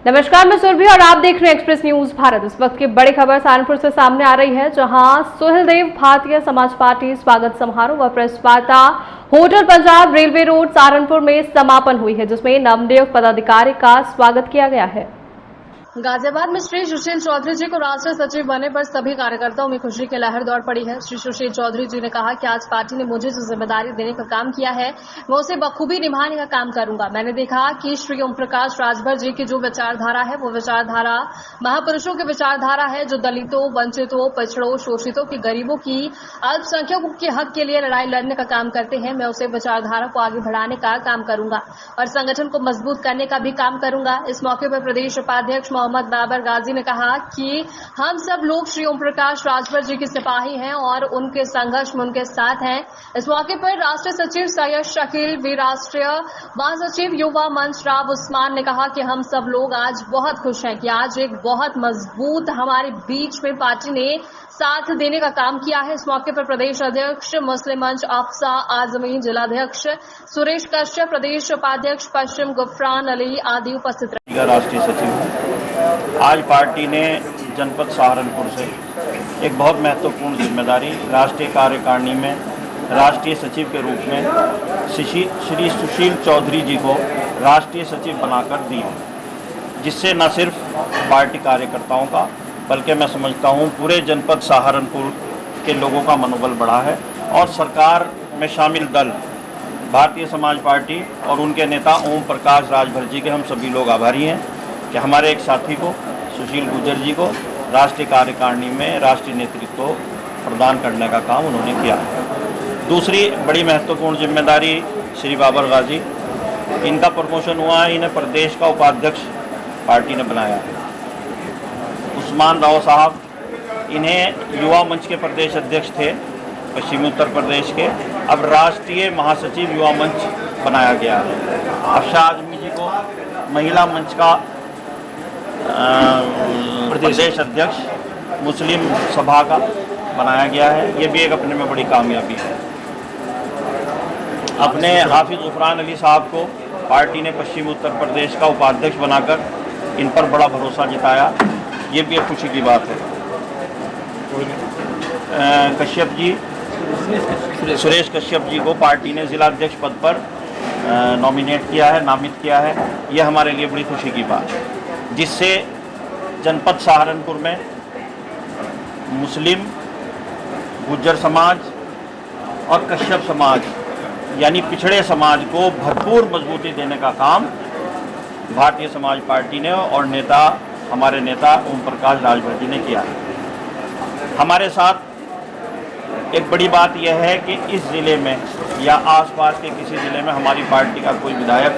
नमस्कार, मैं सुरभि और आप देख रहे हैं एक्सप्रेस न्यूज भारत। इस वक्त की बड़ी खबर सहारनपुर से सामने आ रही है, जहां सुहेलदेव भारतीय समाज पार्टी स्वागत समारोह व प्रेस वार्ता hotel Punjab railway road Saharanpur में समापन हुई है, जिसमें नवनियुक्त पदाधिकारी का स्वागत किया गया है। गाजियाबाद में श्री सुशील चौधरी जी को राष्ट्रीय सचिव बनने पर सभी कार्यकर्ताओं में खुशी की लहर दौड़ पड़ी है। श्री सुशील चौधरी जी ने कहा कि आज पार्टी ने मुझे जो जिम्मेदारी देने का काम किया है, मैं उसे बखूबी निभाने का काम करूंगा। मैंने देखा कि श्री ओम प्रकाश राजभर जी की जो विचारधारा है, वो विचारधारा महापुरुषों की विचारधारा है, जो दलितों, वंचितों, पिछड़ों, शोषितों की, गरीबों की, अल्पसंख्यकों के हक के लिए लड़ाई लड़ने का काम करते हैं। मैं उसे विचारधारा को आगे बढ़ाने का काम करूंगा और संगठन को मजबूत करने का भी काम करूंगा। इस मौके पर प्रदेश उपाध्यक्ष मोहम्मद बाबर गाजी ने कहा कि हम सब लोग श्री ओम प्रकाश राजभर जी के सिपाही हैं और उनके संघर्ष में उनके साथ हैं। इस मौके पर राष्ट्रीय सचिव सैयद शकील भी, राष्ट्रीय महासचिव युवा मंच राव उस्मान ने कहा कि हम सब लोग आज बहुत खुश हैं कि आज एक बहुत मजबूत हमारे बीच में पार्टी ने साथ देने का काम किया है। इस मौके पर प्रदेश अध्यक्ष मुस्लिम मंच अफसा आजमी, जिलाध्यक्ष सुरेश कश्यप, प्रदेश उपाध्यक्ष पश्चिम गुफरान अली आदि उपस्थित रहे। राष्ट्रीय सचिव आज पार्टी ने जनपद सहारनपुर से एक बहुत महत्वपूर्ण जिम्मेदारी राष्ट्रीय कार्यकारिणी में राष्ट्रीय सचिव के रूप में श्री सुशील चौधरी जी को राष्ट्रीय सचिव बनाकर दी, जिससे न सिर्फ पार्टी कार्यकर्ताओं का बल्कि मैं समझता हूँ पूरे जनपद सहारनपुर के लोगों का मनोबल बढ़ा है। और सरकार में शामिल दल भारतीय समाज पार्टी और उनके नेता ओम प्रकाश राजभर जी के हम सभी लोग आभारी हैं कि हमारे एक साथी को सुशील गुर्जर जी को राष्ट्रीय कार्यकारिणी में राष्ट्रीय नेतृत्व प्रदान करने का काम उन्होंने किया है। दूसरी बड़ी महत्वपूर्ण जिम्मेदारी श्री बाबर गाजी, इनका प्रमोशन हुआ है, इन्हें प्रदेश का उपाध्यक्ष पार्टी ने बनाया है। उस्मान राव साहब, इन्हें युवा मंच के प्रदेश अध्यक्ष थे पश्चिमी उत्तर प्रदेश के, अब राष्ट्रीय महासचिव युवा मंच बनाया गया है। अफसा आजमी जी को महिला मंच का प्रदेश अध्यक्ष मुस्लिम सभा का बनाया गया है। ये भी एक अपने में बड़ी कामयाबी है। अपने हाफिज गुफरान अली साहब को पार्टी ने पश्चिमी उत्तर प्रदेश का उपाध्यक्ष बनाकर इन पर बड़ा भरोसा जताया, ये भी एक खुशी की बात है। कश्यप जी, सुरेश कश्यप जी को पार्टी ने जिलाध्यक्ष पद पर नॉमिनेट किया है, नामित किया है। ये हमारे लिए बड़ी खुशी की बात है, जिससे जनपद सहारनपुर में मुस्लिम, गुर्जर समाज और कश्यप समाज यानी पिछड़े समाज को भरपूर मजबूती देने का काम भारतीय समाज पार्टी ने और हमारे नेता ओम प्रकाश राजभर जी ने किया है। हमारे साथ एक बड़ी बात यह है कि इस ज़िले में या आसपास के किसी ज़िले में हमारी पार्टी का कोई विधायक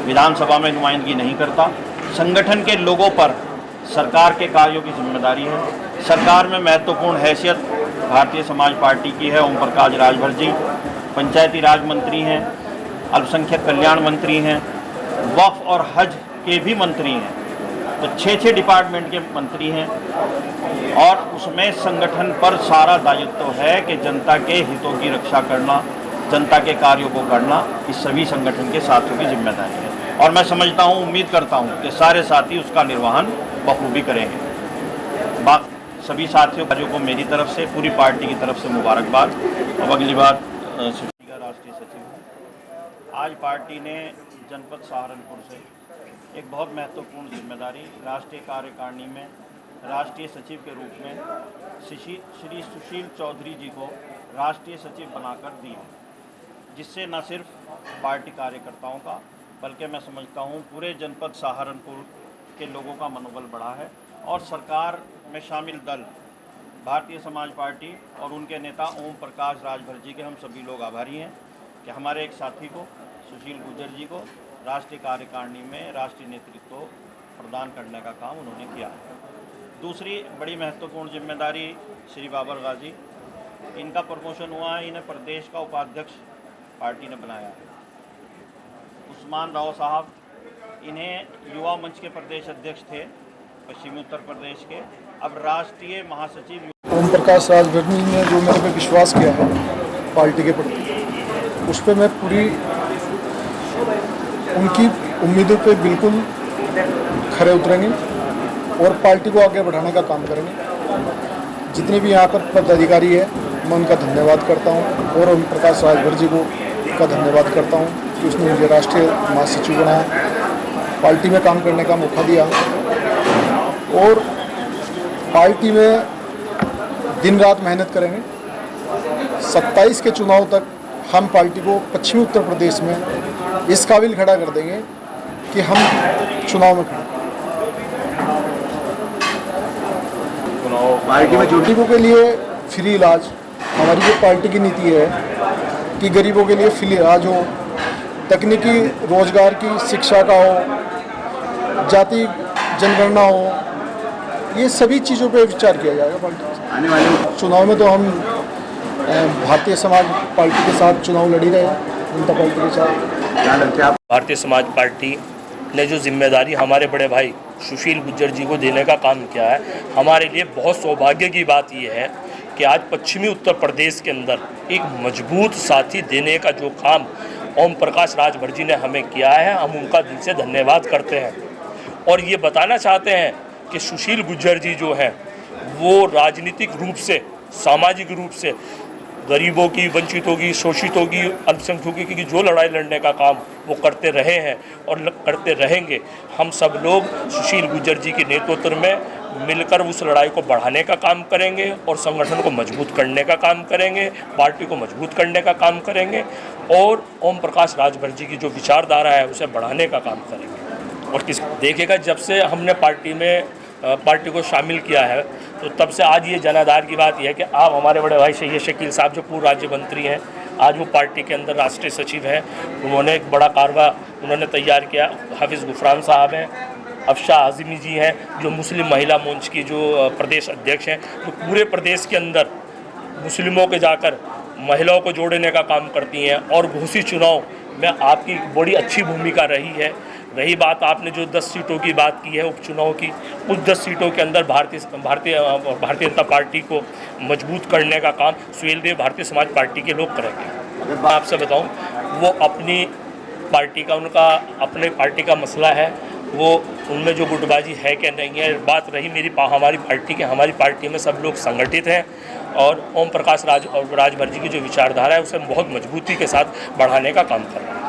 विधानसभा में नुमाइंदगी नहीं करता। संगठन के लोगों पर सरकार के कार्यों की जिम्मेदारी है। सरकार में महत्वपूर्ण हैसियत भारतीय समाज पार्टी की है। ओम प्रकाश राजभर जी पंचायती राज मंत्री हैं, अल्पसंख्यक कल्याण मंत्री हैं, वक्फ और हज के भी मंत्री हैं, तो 6 डिपार्टमेंट के मंत्री हैं। और उसमें संगठन पर सारा दायित्व है कि जनता के हितों की रक्षा करना, जनता के कार्यों को करना, इस सभी संगठन के साथियों की जिम्मेदारी है। और मैं समझता हूँ, उम्मीद करता हूँ कि सारे साथी उसका निर्वहन बखूबी करेंगे। बाकी सभी साथियों को मेरी तरफ से, पूरी पार्टी की तरफ से मुबारकबाद। अब अगली बात सुशील का राष्ट्रीय सचिव। आज पार्टी ने जनपद सहारनपुर से एक बहुत महत्वपूर्ण जिम्मेदारी राष्ट्रीय कार्यकारिणी में राष्ट्रीय सचिव के रूप में श्री सुशील चौधरी जी को राष्ट्रीय सचिव बनाकर दी, जिससे न सिर्फ पार्टी कार्यकर्ताओं का बल्कि मैं समझता हूँ पूरे जनपद सहारनपुर के लोगों का मनोबल बढ़ा है। और सरकार में शामिल दल भारतीय समाज पार्टी और उनके नेता ओम प्रकाश राजभर जी के हम सभी लोग आभारी हैं कि हमारे एक साथी को सुशील गुर्जर जी को राष्ट्रीय कार्यकारिणी में राष्ट्रीय नेतृत्व प्रदान करने का काम उन्होंने किया है। दूसरी बड़ी महत्वपूर्ण जिम्मेदारी श्री बाबर गाजी, इनका प्रमोशन हुआ है, इन्हें प्रदेश का उपाध्यक्ष पार्टी ने बनाया है। उस्मान राव साहब, इन्हें युवा मंच के प्रदेश अध्यक्ष थे पश्चिमी उत्तर प्रदेश के, अब राष्ट्रीय महासचिव। ओम प्रकाश राजभर जी ने जो मेरे पे विश्वास किया है पार्टी के प्रति, उस पर मैं पूरी उनकी उम्मीदों पे बिल्कुल खरे उतरेंगे और पार्टी को आगे बढ़ाने का काम करेंगे। जितने भी यहाँ पर पदाधिकारी है मैं उनका धन्यवाद करता हूँ और ओम प्रकाश राजभर जी को का धन्यवाद करता हूँ कि उसने मुझे राष्ट्रीय महासचिव बनाया, पार्टी में काम करने का मौका दिया और पार्टी में दिन रात मेहनत करेंगे। 27 के चुनाव तक हम पार्टी को पश्चिमी उत्तर प्रदेश में इस काबिल खड़ा कर देंगे कि हम चुनाव में खड़े। पार्टी में गरीबों के लिए फ्री इलाज, हमारी जो पार्टी की नीति है कि गरीबों के लिए फ्री इलाज हो, तकनीकी रोजगार की शिक्षा का हो, जाति जनगणना हो, ये सभी चीज़ों पे विचार किया जाएगा पार्टी से। आने वाले चुनाव में तो हम भारतीय समाज पार्टी के साथ चुनाव लड़ी रहे हैं, जनता पार्टी के साथ। भारतीय समाज पार्टी ने जो जिम्मेदारी हमारे बड़े भाई सुशील गुज्जर जी को देने का काम किया है, हमारे लिए बहुत सौभाग्य की बात यह है कि आज पश्चिमी उत्तर प्रदेश के अंदर एक मजबूत साथी देने का जो काम ओम प्रकाश राजभर जी ने हमें किया है, हम उनका दिल से धन्यवाद करते हैं। और ये बताना चाहते हैं कि सुशील गुज्जर जी जो हैं वो राजनीतिक रूप से, सामाजिक रूप से गरीबों की, वंचितों की, शोषितों की, अल्पसंख्यकों की जो लड़ाई लड़ने का काम वो करते रहे हैं और करते रहेंगे। हम सब लोग सुशील गुज्जर जी के नेतृत्व में मिलकर उस लड़ाई को बढ़ाने का काम करेंगे और संगठन को मजबूत करने का काम करेंगे, पार्टी को मजबूत करने का काम करेंगे और ओम प्रकाश राजभर जी की जो विचारधारा है उसे बढ़ाने का काम करेंगे। और देखिएगा, जब से हमने पार्टी को शामिल किया है तो तब से आज ये जनाधार की बात यह है कि आप हमारे बड़े भाई सैयद शकील साहब जो पूर्व राज्य मंत्री हैं, आज वो पार्टी के अंदर राष्ट्रीय सचिव हैं, उन्होंने एक बड़ा कारवा उन्होंने तैयार किया। हाफिज़ गुफरान साहब हैं, अफशा आज़मी जी हैं जो मुस्लिम महिला मंच की जो प्रदेश अध्यक्ष हैं, जो पूरे प्रदेश के अंदर मुस्लिमों के जाकर महिलाओं को जोड़ने का काम करती हैं। और घोषित चुनाव में आपकी बड़ी अच्छी भूमिका रही है। रही बात आपने जो 10 सीटों की बात की है उपचुनाव की, उस 10 सीटों के अंदर भारतीय जनता पार्टी को मजबूत करने का काम सुहेलदेव भारतीय समाज पार्टी के लोग करेंगे। मैं आपसे बताऊं, वो अपनी पार्टी का, उनका अपने पार्टी का मसला है, वो उनमें जो गुटबाजी है कि नहीं है। बात रही हमारी पार्टी की, हमारी पार्टी में सब लोग संगठित हैं और ओम प्रकाश राजभर जी की जो विचारधारा है उसे बहुत मजबूती के साथ बढ़ाने का काम कर रहा है।